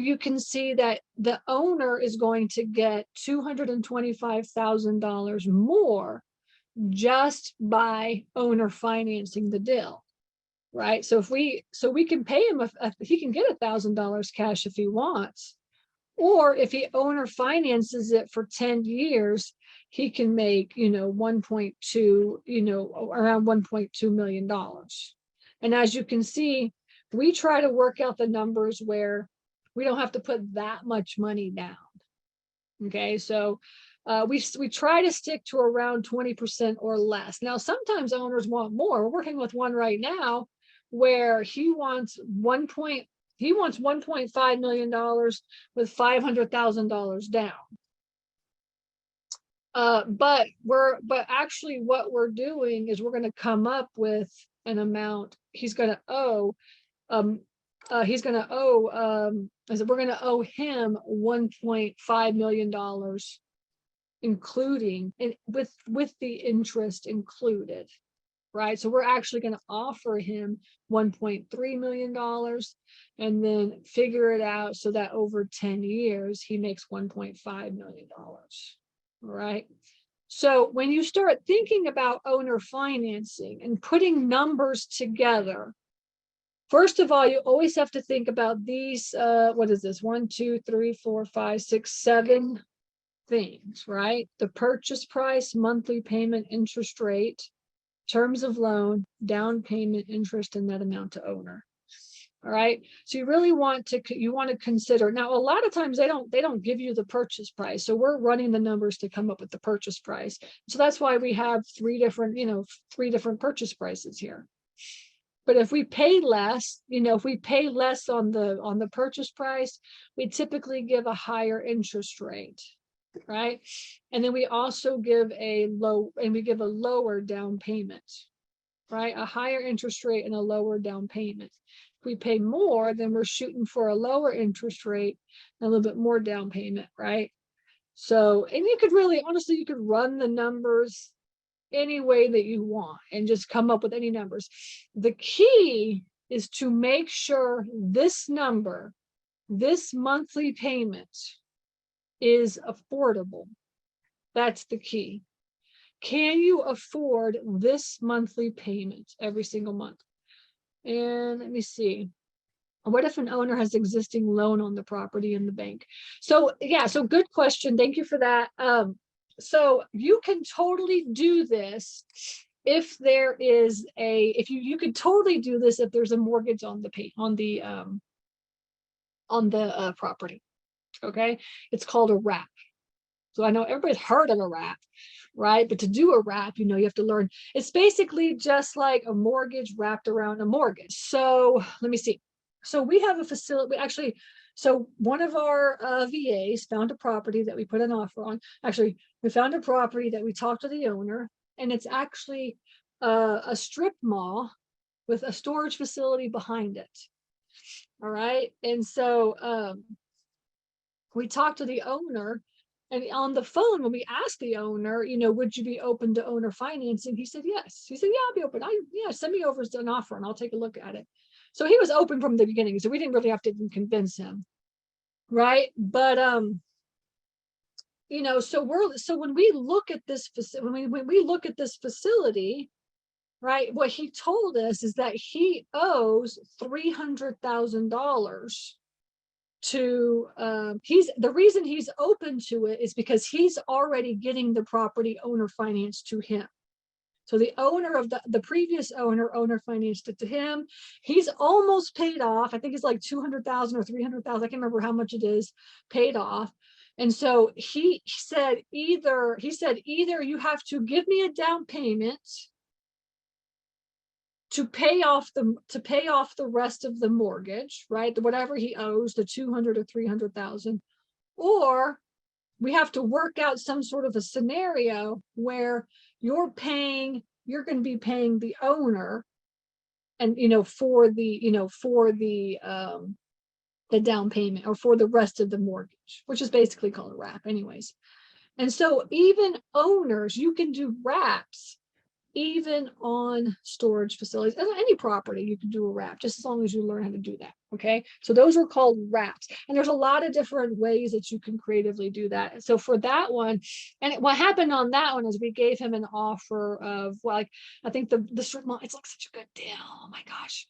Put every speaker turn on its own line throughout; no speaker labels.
you can see that the owner is going to get $225,000 more just by owner financing the deal, right? So we can pay him, he can get $1,000 cash if he wants, or if he owner finances it for 10 years, he can make, 1.2, around $1.2 million. And as you can see, we try to work out the numbers where we don't have to put that much money down. Okay, so we try to stick to around 20% or less. Now, sometimes owners want more. We're working with one right now where he wants $1.5 million with $500,000 down. But actually what we're doing is we're going to come up with an amount he's going to owe. We're going to owe him $1.5 million, including, and with the interest included, right? So we're actually going to offer him $1.3 million and then figure it out so that over 10 years, he makes $1.5 million, right? So when you start thinking about owner financing and putting numbers together, first of all, you always have to think about these, what is this? 1, 2, 3, 4, 5, 6, 7 things, right? The purchase price, monthly payment, interest rate, terms of loan, down payment, interest, and net amount to owner. All right. So you really want to consider. Now, a lot of times they don't give you the purchase price. So we're running the numbers to come up with the purchase price. So that's why we have three different purchase prices here. But if we pay less, if we pay less on the purchase price, we typically give a higher interest rate, right? And then we also give a lower down payment, right? A higher interest rate and a lower down payment. If we pay more, then we're shooting for a lower interest rate and a little bit more down payment, right? So, and you could really, honestly, you could run the numbers any way that you want and just come up with any numbers. The key is to make sure this number, this monthly payment, is affordable. That's the key. Can you afford this monthly payment every single month? And let me see. What if an owner has existing loan on the property in the bank? So yeah, so good question. Thank you for that. So you can totally do this if there is you could totally do this if there's a mortgage on the property. Okay, it's called a wrap. So I know everybody's heard of a wrap, right? But to do a wrap, you have to learn. It's basically just like a mortgage wrapped around a mortgage. So let me see. So we have a facility. So one of our VAs found a property that we put an offer on. Actually, we found a property that we talked to the owner, and it's actually a strip mall with a storage facility behind it. All right. And so we talked to the owner, and on the phone, when we asked the owner, would you be open to owner financing? He said, yes. He said, yeah, I'll be open. Send me over an offer and I'll take a look at it. So he was open from the beginning. So we didn't really have to convince him. Right. But, so when we look at this facility, when we look at this facility, right, what he told us is that he owes $300,000 to the reason he's open to it is because he's already getting the property owner finance to him. So the owner of the previous owner financed it to him. He's almost paid off. I think it's like $200,000 or $300,000. I can't remember how much it is paid off. And so he said either you have to give me a down payment to pay off the rest of the mortgage, right? Whatever he owes, the $200,000 or $300,000, or we have to work out some sort of a scenario where you're going to be paying the owner, and for the down payment or for the rest of the mortgage, which is basically called a wrap, anyways. And so even owners, you can do wraps even on storage facilities, and any property, you can do a wrap just as long as you learn how to do that. Okay. So those are called wraps. And there's a lot of different ways that you can creatively do that. So for that one, and what happened on that one is we gave him an offer of, well, like, I think the strip mall, it's like such a good deal. Oh my gosh.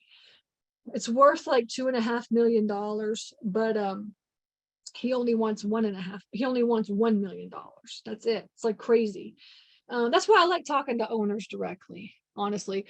It's worth like $2.5 million, but he only wants 1.5, he only wants $1 million. That's it. It's like crazy. That's why I like talking to owners directly, honestly.